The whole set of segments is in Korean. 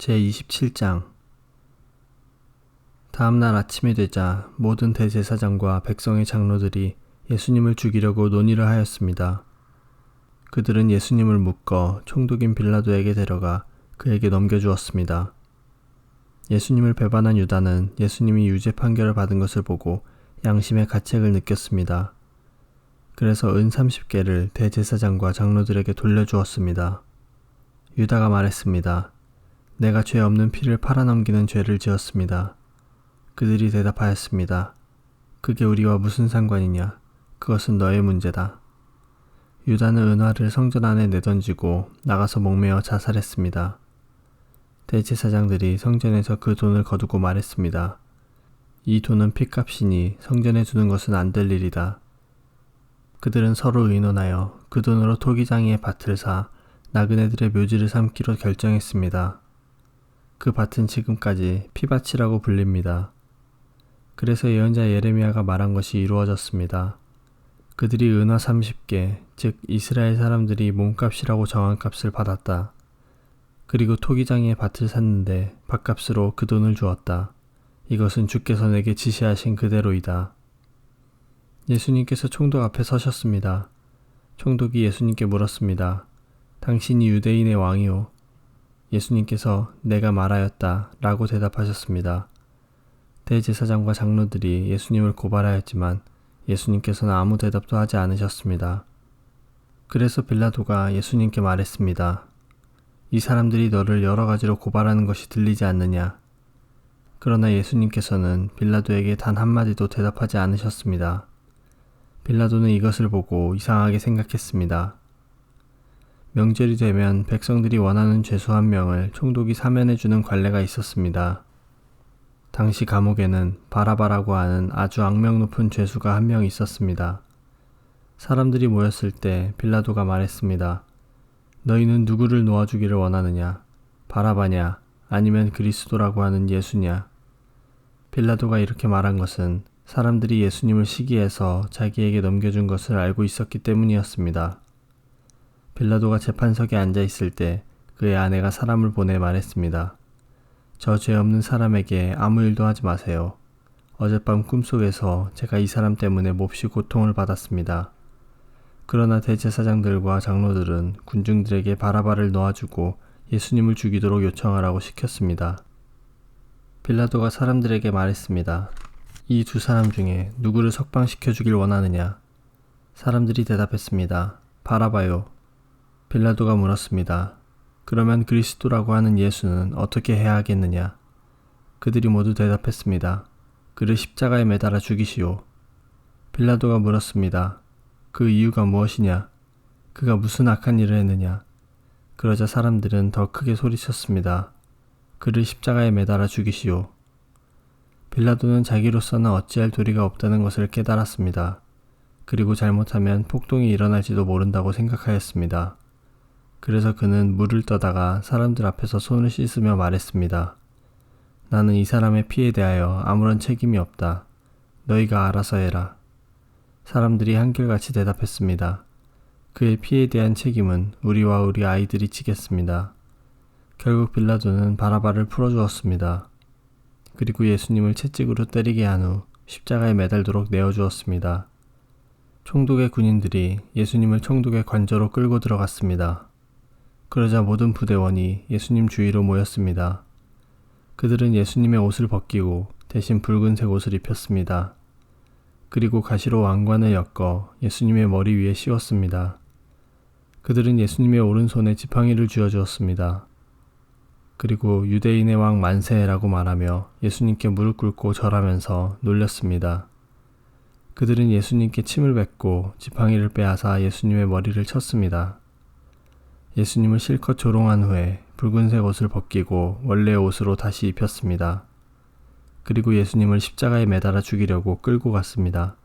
제27장 다음날 아침이 되자 모든 대제사장과 백성의 장로들이 예수님을 죽이려고 논의를 하였습니다. 그들은 예수님을 묶어 총독인 빌라도에게 데려가 그에게 넘겨주었습니다. 예수님을 배반한 유다는 예수님이 유죄 판결을 받은 것을 보고 양심의 가책을 느꼈습니다. 그래서 은 30개를 대제사장과 장로들에게 돌려주었습니다. 유다가 말했습니다. 내가 죄 없는 피를 팔아넘기는 죄를 지었습니다. 그들이 대답하였습니다. 그게 우리와 무슨 상관이냐? 그것은 너의 문제다. 유다는 은화를 성전 안에 내던지고 나가서 목매어 자살했습니다. 대제사장들이 성전에서 그 돈을 거두고 말했습니다. 이 돈은 핏값이니 성전에 두는 것은 안 될 일이다. 그들은 서로 의논하여 그 돈으로 토기장이의 밭을 사 나그네들의 묘지를 삼기로 결정했습니다. 그 밭은 지금까지 피밭이라고 불립니다. 그래서 예언자 예레미야가 말한 것이 이루어졌습니다. 그들이 은화 30개, 즉 이스라엘 사람들이 몸값이라고 정한 값을 받았다. 그리고 토기장이의 밭을 샀는데 밭값으로 그 돈을 주었다. 이것은 주께서 내게 지시하신 그대로이다. 예수님께서 총독 앞에 서셨습니다. 총독이 예수님께 물었습니다. 당신이 유대인의 왕이오? 예수님께서 내가 말하였다 라고 대답하셨습니다. 대제사장과 장로들이 예수님을 고발하였지만 예수님께서는 아무 대답도 하지 않으셨습니다. 그래서 빌라도가 예수님께 말했습니다. 이 사람들이 너를 여러 가지로 고발하는 것이 들리지 않느냐? 그러나 예수님께서는 빌라도에게 단 한마디도 대답하지 않으셨습니다. 빌라도는 이것을 보고 이상하게 생각했습니다. 명절이 되면 백성들이 원하는 죄수 한 명을 총독이 사면해주는 관례가 있었습니다. 당시 감옥에는 바라바라고 하는 아주 악명 높은 죄수가 한 명 있었습니다. 사람들이 모였을 때 빌라도가 말했습니다. 너희는 누구를 놓아주기를 원하느냐? 바라바냐? 아니면 그리스도라고 하는 예수냐? 빌라도가 이렇게 말한 것은 사람들이 예수님을 시기해서 자기에게 넘겨준 것을 알고 있었기 때문이었습니다. 빌라도가 재판석에 앉아 있을 때 그의 아내가 사람을 보내 말했습니다. 저 죄 없는 사람에게 아무 일도 하지 마세요. 어젯밤 꿈속에서 제가 이 사람 때문에 몹시 고통을 받았습니다. 그러나 대제사장들과 장로들은 군중들에게 바라바를 놓아주고 예수님을 죽이도록 요청하라고 시켰습니다. 빌라도가 사람들에게 말했습니다. 이 두 사람 중에 누구를 석방시켜 주길 원하느냐? 사람들이 대답했습니다. 바라바요. 빌라도가 물었습니다. 그러면 그리스도라고 하는 예수는 어떻게 해야 하겠느냐? 그들이 모두 대답했습니다. 그를 십자가에 매달아 죽이시오. 빌라도가 물었습니다. 그 이유가 무엇이냐? 그가 무슨 악한 일을 했느냐? 그러자 사람들은 더 크게 소리쳤습니다. 그를 십자가에 매달아 죽이시오. 빌라도는 자기로서는 어찌할 도리가 없다는 것을 깨달았습니다. 그리고 잘못하면 폭동이 일어날지도 모른다고 생각하였습니다. 그래서 그는 물을 떠다가 사람들 앞에서 손을 씻으며 말했습니다. 나는 이 사람의 피에 대하여 아무런 책임이 없다. 너희가 알아서 해라. 사람들이 한결같이 대답했습니다. 그의 피에 대한 책임은 우리와 우리 아이들이 지겠습니다. 결국 빌라도는 바라바를 풀어주었습니다. 그리고 예수님을 채찍으로 때리게 한 후 십자가에 매달도록 내어주었습니다. 총독의 군인들이 예수님을 총독의 관저로 끌고 들어갔습니다. 그러자 모든 부대원이 예수님 주위로 모였습니다. 그들은 예수님의 옷을 벗기고 대신 붉은색 옷을 입혔습니다. 그리고 가시로 왕관을 엮어 예수님의 머리 위에 씌웠습니다. 그들은 예수님의 오른손에 지팡이를 쥐어주었습니다. 그리고 유대인의 왕 만세라고 말하며 예수님께 무릎 꿇고 절하면서 놀렸습니다. 그들은 예수님께 침을 뱉고 지팡이를 빼앗아 예수님의 머리를 쳤습니다. 예수님을 실컷 조롱한 후에 붉은색 옷을 벗기고 원래의 옷으로 다시 입혔습니다. 그리고 예수님을 십자가에 매달아 죽이려고 끌고 갔습니다.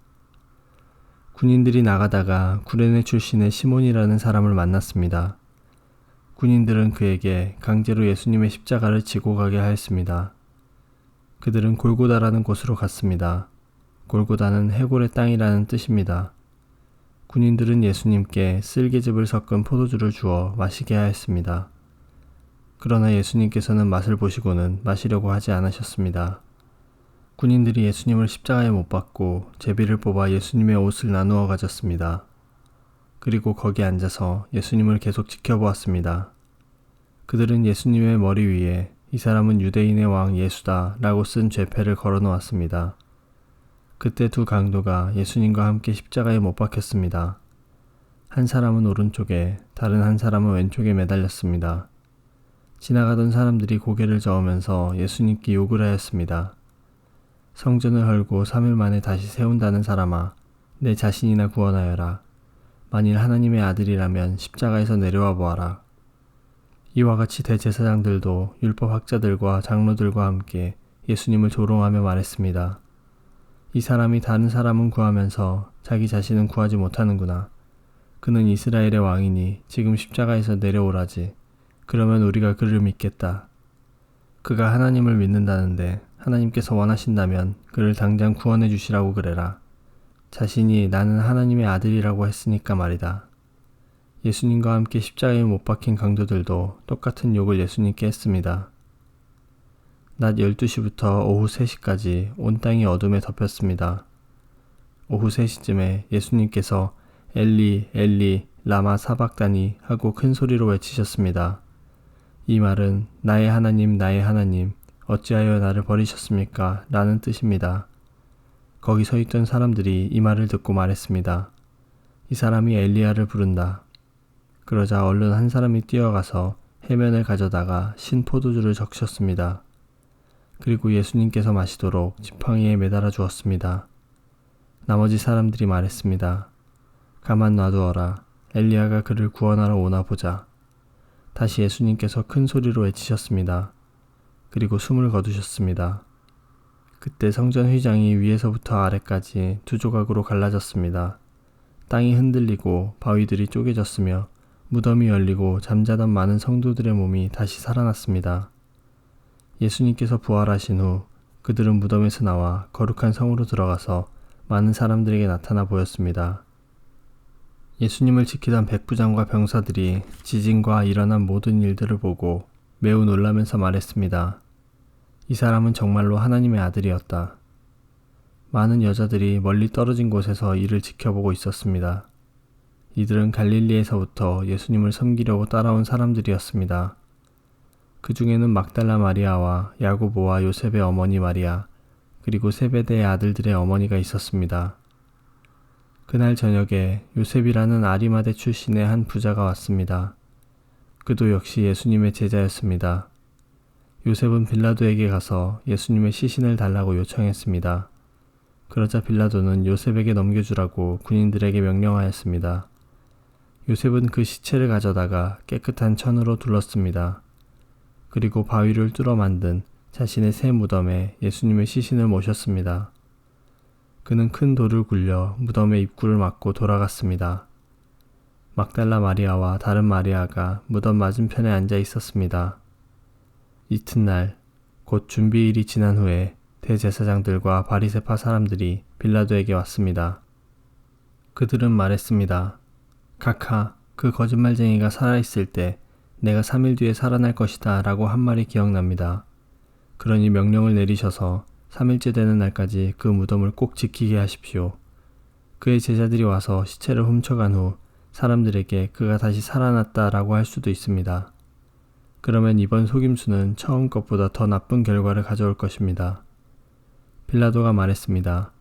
군인들이 나가다가 구레네 출신의 시몬이라는 사람을 만났습니다. 군인들은 그에게 강제로 예수님의 십자가를 지고 가게 하였습니다. 그들은 골고다라는 곳으로 갔습니다. 골고다는 해골의 땅이라는 뜻입니다. 군인들은 예수님께 쓸개즙을 섞은 포도주를 주어 마시게 하였습니다. 그러나 예수님께서는 맛을 보시고는 마시려고 하지 않으셨습니다. 군인들이 예수님을 십자가에 못 박고 제비를 뽑아 예수님의 옷을 나누어 가졌습니다. 그리고 거기 앉아서 예수님을 계속 지켜보았습니다. 그들은 예수님의 머리 위에 이 사람은 유대인의 왕 예수다 라고 쓴 죄패를 걸어 놓았습니다. 그때 두 강도가 예수님과 함께 십자가에 못 박혔습니다. 한 사람은 오른쪽에, 다른 한 사람은 왼쪽에 매달렸습니다. 지나가던 사람들이 고개를 저으면서 예수님께 욕을 하였습니다. 성전을 헐고 3일 만에 다시 세운다는 사람아, 내 자신이나 구원하여라. 만일 하나님의 아들이라면 십자가에서 내려와 보아라. 이와 같이 대제사장들도 율법학자들과 장로들과 함께 예수님을 조롱하며 말했습니다. 이 사람이 다른 사람은 구하면서 자기 자신은 구하지 못하는구나. 그는 이스라엘의 왕이니 지금 십자가에서 내려오라지. 그러면 우리가 그를 믿겠다. 그가 하나님을 믿는다는데 하나님께서 원하신다면 그를 당장 구원해 주시라고 그래라. 자신이 나는 하나님의 아들이라고 했으니까 말이다. 예수님과 함께 십자가에 못 박힌 강도들도 똑같은 욕을 예수님께 했습니다. 낮 12시부터 오후 3시까지 온 땅이 어둠에 덮였습니다. 오후 3시쯤에 예수님께서 엘리 엘리 라마 사박다니 하고 큰 소리로 외치셨습니다. 이 말은 나의 하나님 어찌하여 나를 버리셨습니까? 라는 뜻입니다. 거기 서 있던 사람들이 이 말을 듣고 말했습니다. 이 사람이 엘리야를 부른다. 그러자 얼른 한 사람이 뛰어가서 해면을 가져다가 신 포도주를 적셨습니다. 그리고 예수님께서 마시도록 지팡이에 매달아 주었습니다. 나머지 사람들이 말했습니다. 가만 놔두어라. 엘리야가 그를 구원하러 오나 보자. 다시 예수님께서 큰 소리로 외치셨습니다. 그리고 숨을 거두셨습니다. 그때 성전 휘장이 위에서부터 아래까지 두 조각으로 갈라졌습니다. 땅이 흔들리고 바위들이 쪼개졌으며 무덤이 열리고 잠자던 많은 성도들의 몸이 다시 살아났습니다. 예수님께서 부활하신 후 그들은 무덤에서 나와 거룩한 성으로 들어가서 많은 사람들에게 나타나 보였습니다. 예수님을 지키던 백부장과 병사들이 지진과 일어난 모든 일들을 보고 매우 놀라면서 말했습니다. 이 사람은 정말로 하나님의 아들이었다. 많은 여자들이 멀리 떨어진 곳에서 이를 지켜보고 있었습니다. 이들은 갈릴리에서부터 예수님을 섬기려고 따라온 사람들이었습니다. 그 중에는 막달라 마리아와 야고보와 요셉의 어머니 마리아, 그리고 세베대의 아들들의 어머니가 있었습니다. 그날 저녁에 요셉이라는 아리마대 출신의 한 부자가 왔습니다. 그도 역시 예수님의 제자였습니다. 요셉은 빌라도에게 가서 예수님의 시신을 달라고 요청했습니다. 그러자 빌라도는 요셉에게 넘겨주라고 군인들에게 명령하였습니다. 요셉은 그 시체를 가져다가 깨끗한 천으로 둘렀습니다. 그리고 바위를 뚫어 만든 자신의 새 무덤에 예수님의 시신을 모셨습니다. 그는 큰 돌을 굴려 무덤의 입구를 막고 돌아갔습니다. 막달라 마리아와 다른 마리아가 무덤 맞은편에 앉아 있었습니다. 이튿날 곧 준비일이 지난 후에 대제사장들과 바리새파 사람들이 빌라도에게 왔습니다. 그들은 말했습니다. 각하, 그 거짓말쟁이가 살아있을 때 내가 3일 뒤에 살아날 것이다 라고 한 말이 기억납니다. 그러니 명령을 내리셔서 3일째 되는 날까지 그 무덤을 꼭 지키게 하십시오. 그의 제자들이 와서 시체를 훔쳐간 후 사람들에게 그가 다시 살아났다 라고 할 수도 있습니다. 그러면 이번 속임수는 처음 것보다 더 나쁜 결과를 가져올 것입니다. 빌라도가 말했습니다.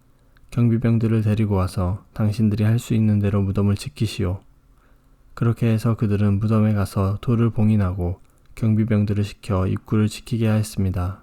경비병들을 데리고 와서 당신들이 할 수 있는 대로 무덤을 지키시오. 그렇게 해서 그들은 무덤에 가서 돌을 봉인하고 경비병들을 시켜 입구를 지키게 하였습니다.